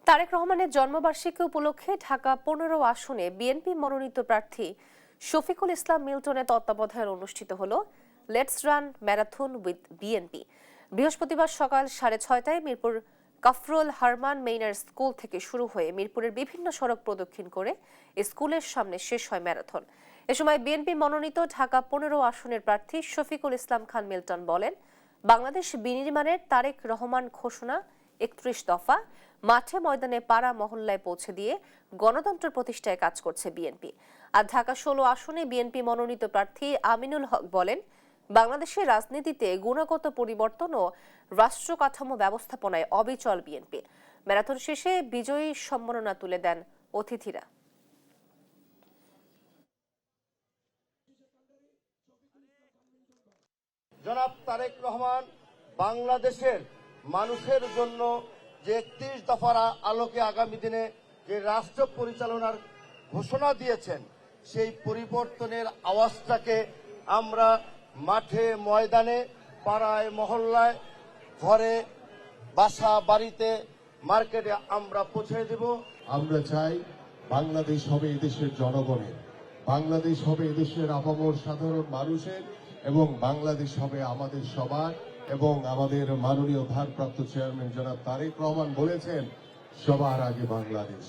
তারেক রহমানের জন্মবার্ষিকী উপলক্ষে ঢাকা ১৫ আসনে বিএনপি মনোনীত প্রার্থী শফিকুল ইসলাম মিল্টনের তত্ত্বাবধানে অনুষ্ঠিত হল let's run marathon with BNP. বৃহস্পতিবার সকাল 6:30টায় মিরপুর কাফরুল হারমান মেইনার স্কুল থেকে শুরু হয়ে মিরপুরের বিভিন্ন সড়ক প্রদক্ষিণ করে স্কুলের সামনে শেষ হয় ম্যারাথন। এ সময় বিএনপি মনোনীত ঢাকা ১৫ আসনের প্রার্থী শফিকুল ইসলাম খান মিল্টন বলেন, বাংলাদেশ বিনির্মাণের তারেক রহমান ঘোষণা ৩১ দফা মাঠে ময়দানে পাড়া মহল্লায় পৌঁছে দিয়ে গণতন্ত্র প্রতিষ্ঠায় কাজ করছে বিএনপি। আর ঢাকা ১৬ আসনে বিএনপি মনোনীত প্রার্থী আমিনুল হক বলেন, বাংলাদেশের রাজনীতিতে গুণগত পরিবর্তন ও রাষ্ট্র কাঠামো ব্যবস্থাপনায় অবিচল বিএনপি। ম্যারাথন শেষে বিজয়ী সম্মাননা তুলে দেন অতিথিরা। জনাব তারেক রহমান বাংলাদেশের মানুষের জন্য যে ৩১ দফার আলোকে আগামী দিনে যে রাষ্ট্র পরিচালনার ঘোষণা দিয়েছেন, সেই পরিবর্তনের আওয়াজটাকে আমরা মাঠে ময়দানে পাড়ায় মহল্লায় ঘরে বাসা বাড়িতে মার্কেটে আমরা পৌঁছে দেব। আমরা চাই বাংলাদেশ হবে এদেশের জনগণের, বাংলাদেশ হবে এদেশের আপামর সাধারণ মানুষের, এবং বাংলাদেশ হবে আমাদের সবার। এবং আমাদের মাননীয় ভারপ্রাপ্ত চেয়ারম্যান জনাব তারেক রহমান বলেছেন, সবার আগে বাংলাদেশ।